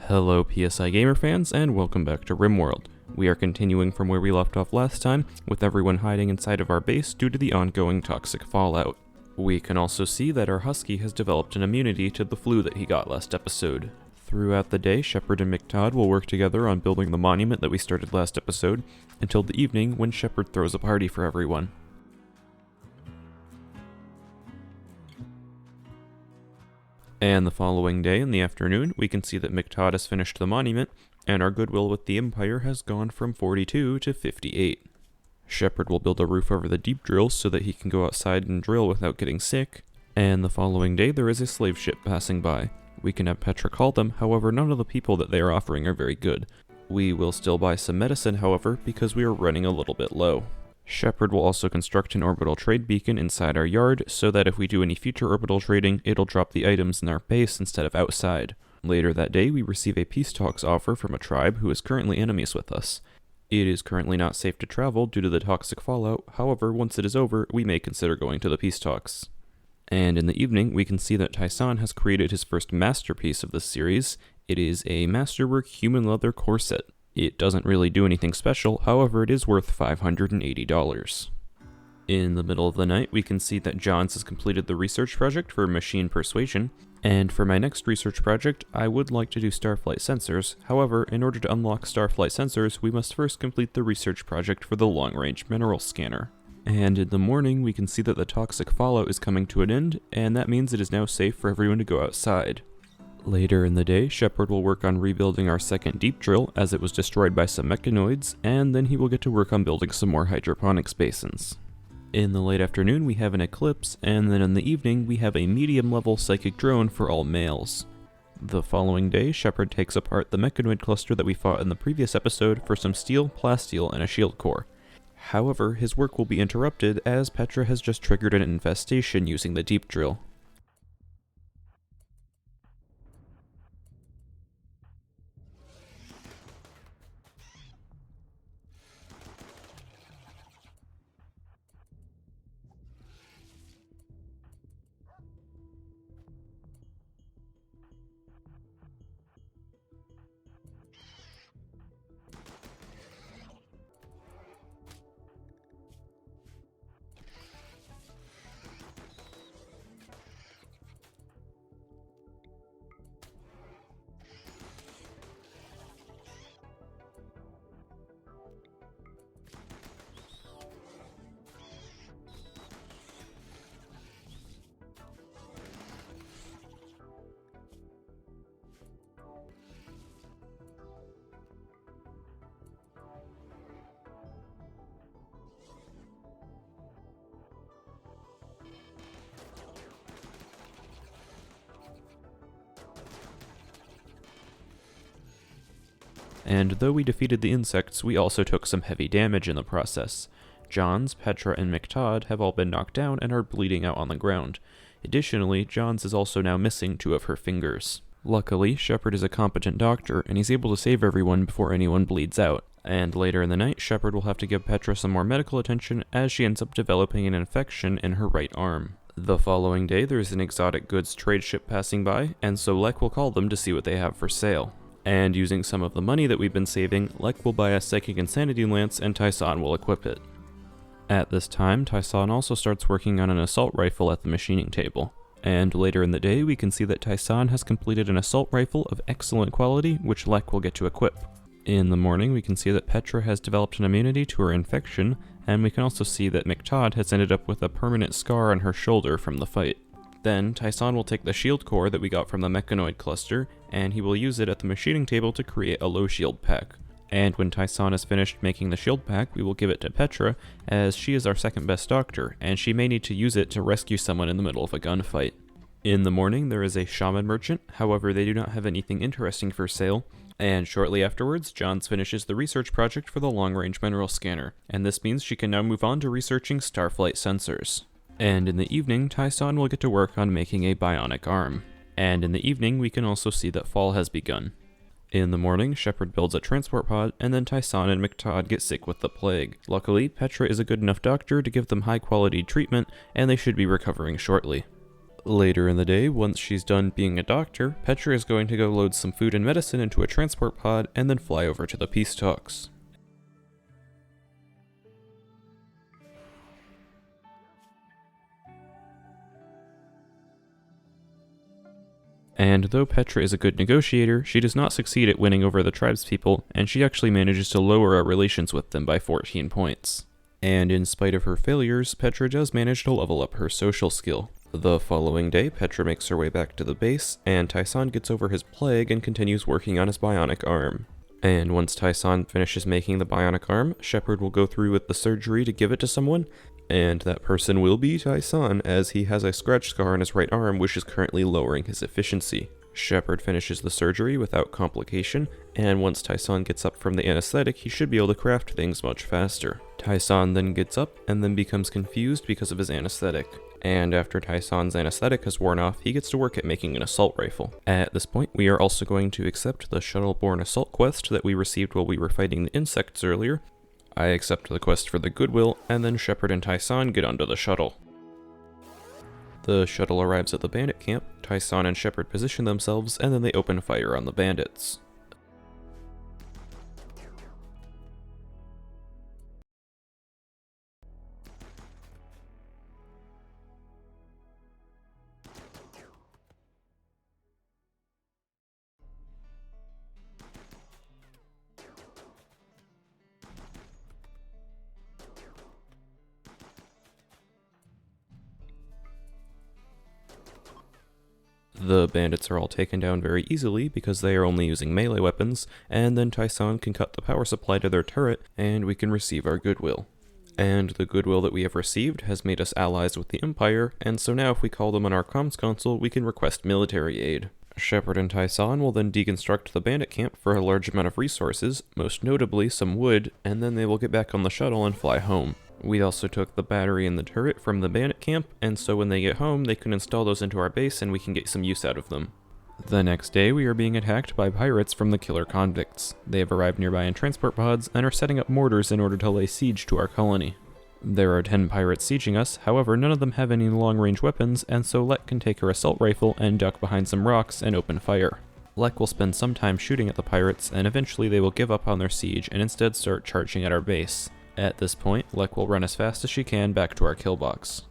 Hello PSI Gamer fans, and welcome back to Rimworld. We are continuing from where we left off last time, with everyone hiding inside of our base due to the ongoing toxic fallout. We can also see that our Husky has developed an immunity to the flu that he got last episode. Throughout the day, Shepard and McTodd will work together on building the monument that we started last episode, until the evening when Shepard throws a party for everyone. And the following day in the afternoon, we can see that McTodd has finished the monument, and our goodwill with the Empire has gone from 42 to 58. Shepard will build a roof over the deep drills so that he can go outside and drill without getting sick, and the following day there is a slave ship passing by. We can have Petra call them, however none of the people that they are offering are very good. We will still buy some medicine, however, because we are running a little bit low. Shepard will also construct an orbital trade beacon inside our yard, so that if we do any future orbital trading, it'll drop the items in our base instead of outside. Later that day, we receive a peace talks offer from a tribe who is currently enemies with us. It is currently not safe to travel due to the toxic fallout, however, once it is over, we may consider going to the peace talks. And in the evening, we can see that Tyson has created his first masterpiece of this series. It is a masterwork human leather corset. It doesn't really do anything special, however it is worth $580. In the middle of the night, we can see that Johns has completed the research project for machine persuasion, and for my next research project, I would like to do starflight sensors. However, in order to unlock starflight sensors, we must first complete the research project for the long-range mineral scanner. And in the morning, we can see that the toxic fallout is coming to an end, and that means it is now safe for everyone to go outside. Later in the day, Shepard will work on rebuilding our second deep drill as it was destroyed by some mechanoids, and then he will get to work on building some more hydroponics basins. In the late afternoon, we have an eclipse, and then in the evening, we have a medium-level psychic drone for all males. The following day, Shepard takes apart the mechanoid cluster that we fought in the previous episode for some steel, plasteel, and a shield core. However, his work will be interrupted as Petra has just triggered an infestation using the deep drill. And though we defeated the insects, we also took some heavy damage in the process. Johns, Petra, and McTodd have all been knocked down and are bleeding out on the ground. Additionally, Johns is also now missing 2 of her fingers. Luckily, Shepard is a competent doctor, and he's able to save everyone before anyone bleeds out. And later in the night, Shepard will have to give Petra some more medical attention as she ends up developing an infection in her right arm. The following day, there's an exotic goods trade ship passing by, and so Lek will call them to see what they have for sale. And using some of the money that we've been saving, Lek will buy a Psychic Insanity Lance and Tyson will equip it. At this time, Tyson also starts working on an assault rifle at the machining table. And later in the day, we can see that Tyson has completed an assault rifle of excellent quality, which Lek will get to equip. In the morning, we can see that Petra has developed an immunity to her infection, and we can also see that McTodd has ended up with a permanent scar on her shoulder from the fight. Then, Tyson will take the shield core that we got from the mechanoid cluster, and he will use it at the machining table to create a low shield pack. And when Tyson is finished making the shield pack, we will give it to Petra, as she is our second best doctor, and she may need to use it to rescue someone in the middle of a gunfight. In the morning, there is a shaman merchant, however they do not have anything interesting for sale, and shortly afterwards, Johns finishes the research project for the long-range mineral scanner, and this means she can now move on to researching starflight sensors. And in the evening, Tyson will get to work on making a bionic arm. And in the evening, we can also see that fall has begun. In the morning, Shepard builds a transport pod, and then Tyson and McTodd get sick with the plague. Luckily, Petra is a good enough doctor to give them high-quality treatment, and they should be recovering shortly. Later in the day, once she's done being a doctor, Petra is going to go load some food and medicine into a transport pod and then fly over to the peace talks. And though Petra is a good negotiator, she does not succeed at winning over the tribespeople, and she actually manages to lower our relations with them by 14 points. And in spite of her failures, Petra does manage to level up her social skill. The following day, Petra makes her way back to the base, and Tyson gets over his plague and continues working on his bionic arm. And once Tyson finishes making the bionic arm, Shepard will go through with the surgery to give it to someone, and that person will be Tyson, as he has a scratch scar on his right arm which is currently lowering his efficiency. Shepard finishes the surgery without complication, and once Tyson gets up from the anesthetic, he should be able to craft things much faster. Tyson then gets up and then becomes confused because of his anesthetic. And after Tyson's anesthetic has worn off, he gets to work at making an assault rifle. At this point, we are also going to accept the shuttle-borne assault quest that we received while we were fighting the insects earlier. I accept the quest for the Goodwill, and then Shepard and Tyson get onto the shuttle. The shuttle arrives at the bandit camp, Tyson and Shepard position themselves, and then they open fire on the bandits. The bandits are all taken down very easily because they are only using melee weapons, and then Tyson can cut the power supply to their turret, and we can receive our Goodwill. And the Goodwill that we have received has made us allies with the Empire, and so now if we call them on our comms console, we can request military aid. Shepard and Tyson will then deconstruct the bandit camp for a large amount of resources, most notably some wood, and then they will get back on the shuttle and fly home. We also took the battery and the turret from the bandit camp, and so when they get home, they can install those into our base and we can get some use out of them. The next day, we are being attacked by pirates from the killer convicts. They have arrived nearby in transport pods and are setting up mortars in order to lay siege to our colony. There are 10 pirates sieging us, however none of them have any long-range weapons, and so Lek can take her assault rifle and duck behind some rocks and open fire. Lek will spend some time shooting at the pirates, and eventually they will give up on their siege and instead start charging at our base. At this point, Lek will run as fast as she can back to our kill box.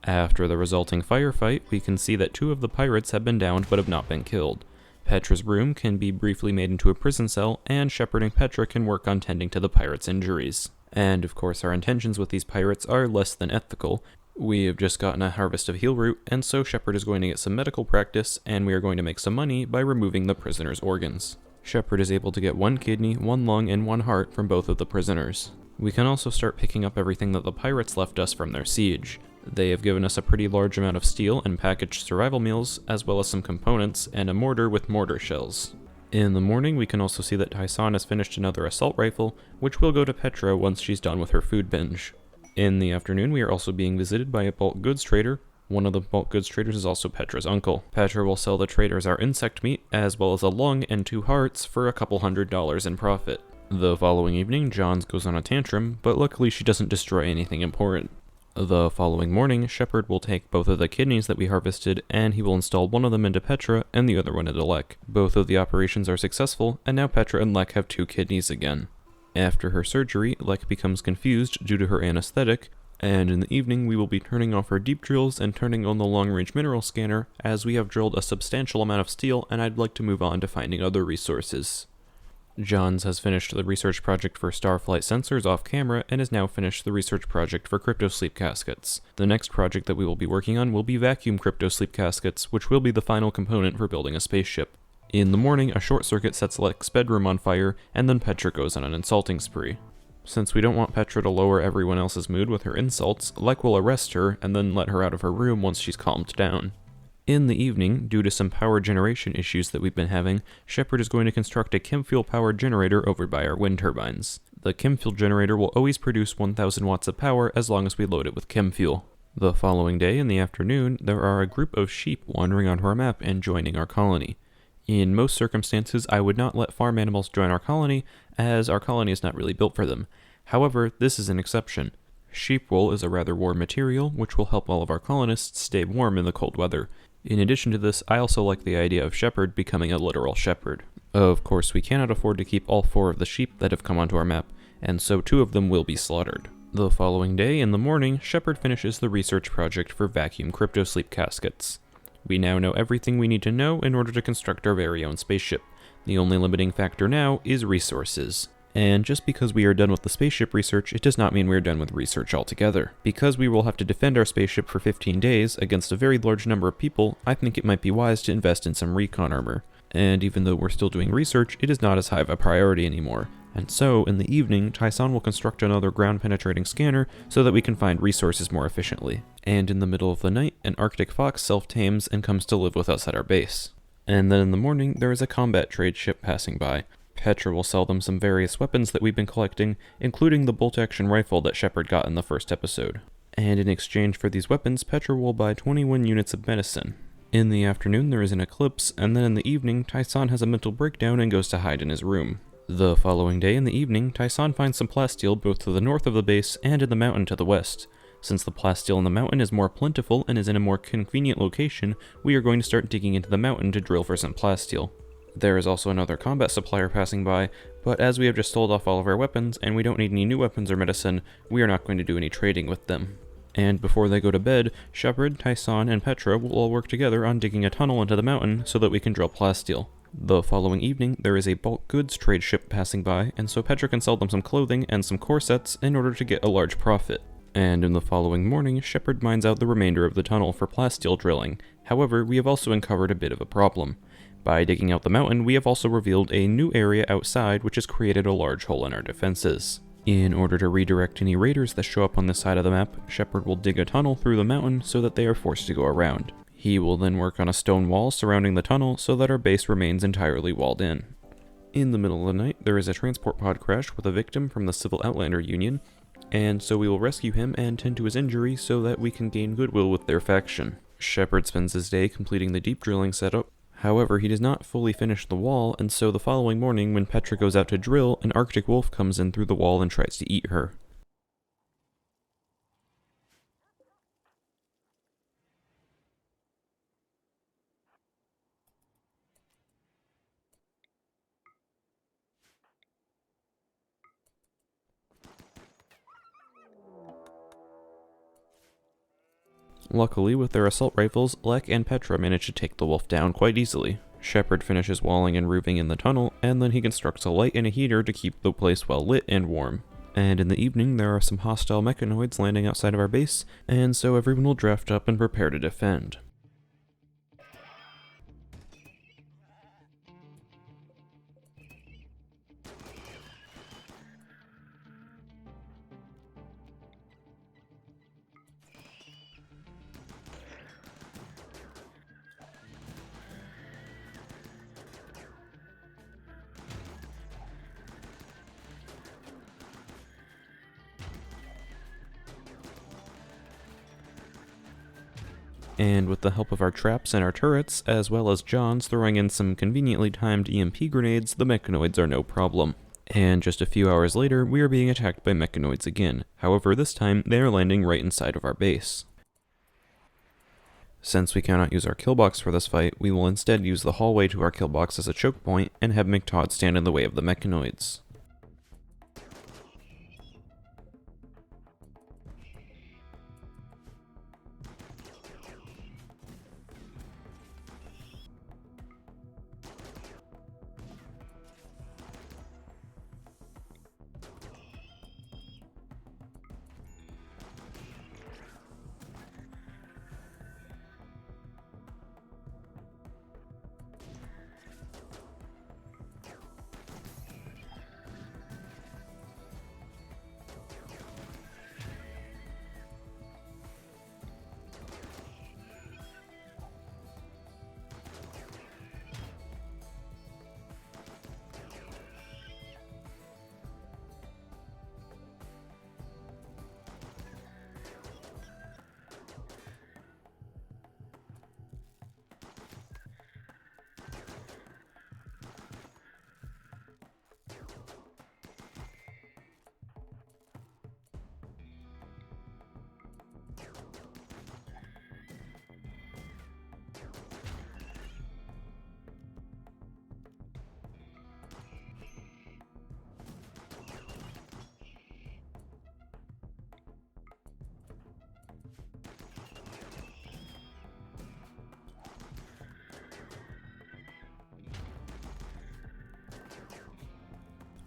After the resulting firefight, we can see that 2 of the pirates have been downed but have not been killed. Petra's room can be briefly made into a prison cell, and Shepard and Petra can work on tending to the pirates' injuries. And of course our intentions with these pirates are less than ethical. We have just gotten a harvest of heal root, and so Shepard is going to get some medical practice, and we are going to make some money by removing the prisoners' organs. Shepard is able to get 1 kidney, 1 lung, and 1 heart from both of the prisoners. We can also start picking up everything that the pirates left us from their siege. They have given us a pretty large amount of steel and packaged survival meals, as well as some components, and a mortar with mortar shells. In the morning, we can also see that Tyson has finished another assault rifle, which will go to Petra once she's done with her food binge. In the afternoon, we are also being visited by a bulk goods trader. One of the bulk goods traders is also Petra's uncle. Petra will sell the traders our insect meat, as well as a lung and 2 hearts for a couple $100 in profit. The following evening, Johns goes on a tantrum, but luckily she doesn't destroy anything important. The following morning, Shepard will take both of the kidneys that we harvested, and he will install one of them into Petra and the other one into Lek. Both of the operations are successful, and now Petra and Lek have 2 kidneys again. After her surgery, Lek becomes confused due to her anesthetic, and in the evening we will be turning off our deep drills and turning on the long-range mineral scanner, as we have drilled a substantial amount of steel and I'd like to move on to finding other resources. Johns has finished the research project for starflight sensors off camera and has now finished the research project for cryptosleep caskets. The next project that we will be working on will be vacuum cryptosleep caskets, which will be the final component for building a spaceship. In the morning, a short circuit sets Lek's bedroom on fire, and then Petra goes on an insulting spree. Since we don't want Petra to lower everyone else's mood with her insults, Lek will arrest her and then let her out of her room once she's calmed down. In the evening, due to some power generation issues that we've been having, Shepard is going to construct a chem fuel powered generator over by our wind turbines. The chem fuel generator will always produce 1000 watts of power as long as we load it with chem fuel. The following day in the afternoon, there are a group of sheep wandering onto our map and joining our colony. In most circumstances, I would not let farm animals join our colony, as our colony is not really built for them. However, this is an exception. Sheep wool is a rather warm material, which will help all of our colonists stay warm in the cold weather. In addition to this, I also like the idea of shepherd becoming a literal shepherd. Of course, we cannot afford to keep all 4 of the sheep that have come onto our map, and so 2 of them will be slaughtered. The following day, in the morning, Shepard finishes the research project for vacuum cryptosleep caskets. We now know everything we need to know in order to construct our very own spaceship. The only limiting factor now is resources. And just because we are done with the spaceship research, it does not mean we are done with research altogether. Because we will have to defend our spaceship for 15 days against a very large number of people, I think it might be wise to invest in some recon armor. And even though we're still doing research, it is not as high of a priority anymore. And so, in the evening, Tyson will construct another ground-penetrating scanner so that we can find resources more efficiently. And in the middle of the night, an Arctic fox self-tames and comes to live with us at our base. And then in the morning, there is a combat trade ship passing by. Petra will sell them some various weapons that we've been collecting, including the bolt-action rifle that Shepard got in the first episode. And in exchange for these weapons, Petra will buy 21 units of medicine. In the afternoon, there is an eclipse, and then in the evening, Tyson has a mental breakdown and goes to hide in his room. The following day in the evening, Tyson finds some plasteel both to the north of the base and in the mountain to the west. Since the plasteel in the mountain is more plentiful and is in a more convenient location, we are going to start digging into the mountain to drill for some plasteel. There is also another combat supplier passing by, but as we have just sold off all of our weapons and we don't need any new weapons or medicine, we are not going to do any trading with them. And before they go to bed, Shepard, Tyson, and Petra will all work together on digging a tunnel into the mountain so that we can drill plasteel. The following evening, there is a bulk goods trade ship passing by, and so Petra can sell them some clothing and some corsets in order to get a large profit. And in the following morning, Shepard mines out the remainder of the tunnel for plasteel drilling. However, we have also uncovered a bit of a problem. By digging out the mountain, we have also revealed a new area outside which has created a large hole in our defenses. In order to redirect any raiders that show up on this side of the map, Shepard will dig a tunnel through the mountain so that they are forced to go around. He will then work on a stone wall surrounding the tunnel so that our base remains entirely walled in. In the middle of the night, there is a transport pod crash with a victim from the Civil Outlander Union, and so we will rescue him and tend to his injury so that we can gain goodwill with their faction. Shepard spends his day completing the deep drilling setup. However, he does not fully finish the wall, and so the following morning when Petra goes out to drill, an Arctic wolf comes in through the wall and tries to eat her. Luckily, with their assault rifles, Lek and Petra manage to take the wolf down quite easily. Shepard finishes walling and roofing in the tunnel, and then he constructs a light and a heater to keep the place well lit and warm. And in the evening, there are some hostile mechanoids landing outside of our base, and so everyone will draft up and prepare to defend. And with the help of our traps and our turrets, as well as John's throwing in some conveniently timed EMP grenades, the mechanoids are no problem. And just a few hours later, we are being attacked by mechanoids again. However, this time, they are landing right inside of our base. Since we cannot use our killbox for this fight, we will instead use the hallway to our killbox as a choke point and have McTodd stand in the way of the mechanoids.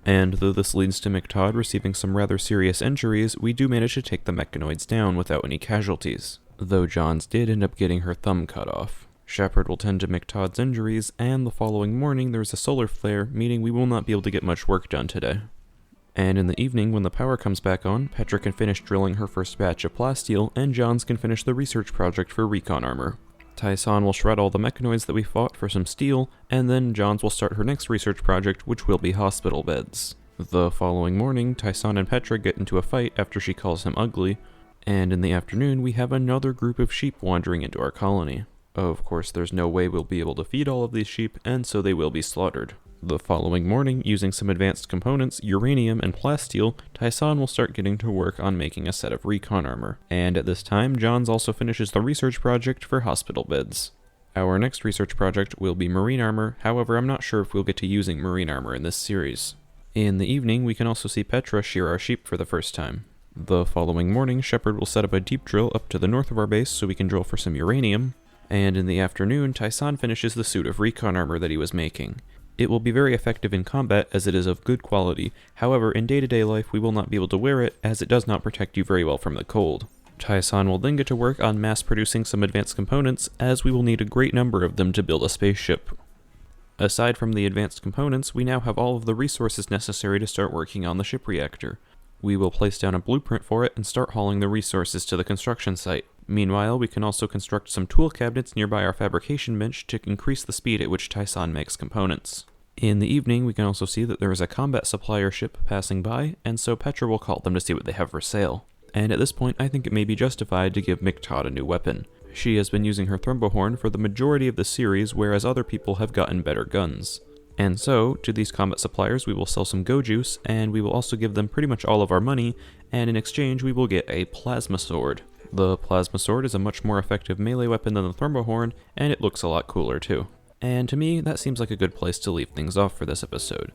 And though this leads to McTodd receiving some rather serious injuries, we do manage to take the mechanoids down without any casualties, though Johns did end up getting her thumb cut off. Shepard will tend to McTodd's injuries, and the following morning there's a solar flare, meaning we will not be able to get much work done today. And in the evening, when the power comes back on, Petra can finish drilling her first batch of plasteel, and Johns can finish the research project for recon armor. Tyson will shred all the mechanoids that we fought for some steel, and then Johns will start her next research project, which will be hospital beds. The following morning, Tyson and Petra get into a fight after she calls him ugly, and in the afternoon we have another group of sheep wandering into our colony. Of course, there's no way we'll be able to feed all of these sheep, and so they will be slaughtered. The following morning, using some advanced components, uranium and plasteel, Tyson will start getting to work on making a set of recon armor. And at this time, Johns also finishes the research project for hospital beds. Our next research project will be marine armor, however I'm not sure if we'll get to using marine armor in this series. In the evening, we can also see Petra shear our sheep for the first time. The following morning, Shepard will set up a deep drill up to the north of our base so we can drill for some uranium. And in the afternoon, Tyson finishes the suit of recon armor that he was making. It will be very effective in combat as it is of good quality, however in day-to-day life we will not be able to wear it as it does not protect you very well from the cold. Tyson will then get to work on mass-producing some advanced components as we will need a great number of them to build a spaceship. Aside from the advanced components, we now have all of the resources necessary to start working on the ship reactor. We will place down a blueprint for it and start hauling the resources to the construction site. Meanwhile, we can also construct some tool cabinets nearby our fabrication bench to increase the speed at which Tyson makes components. In the evening, we can also see that there is a combat supplier ship passing by, and so Petra will call them to see what they have for sale. And at this point, I think it may be justified to give McTodd a new weapon. She has been using her thrombohorn for the majority of the series, whereas other people have gotten better guns. And so, to these combat suppliers, we will sell some go juice, and we will also give them pretty much all of our money, and in exchange we will get a plasma sword. The plasma sword is a much more effective melee weapon than the thrombohorn, and it looks a lot cooler too. And to me, that seems like a good place to leave things off for this episode.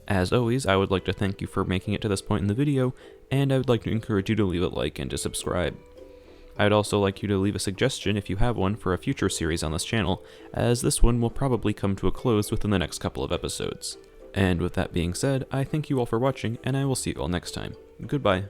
As always, I would like to thank you for making it to this point in the video, and I would like to encourage you to leave a like and to subscribe. I'd also like you to leave a suggestion if you have one for a future series on this channel, as this one will probably come to a close within the next couple of episodes. And with that being said, I thank you all for watching, and I will see you all next time. Goodbye.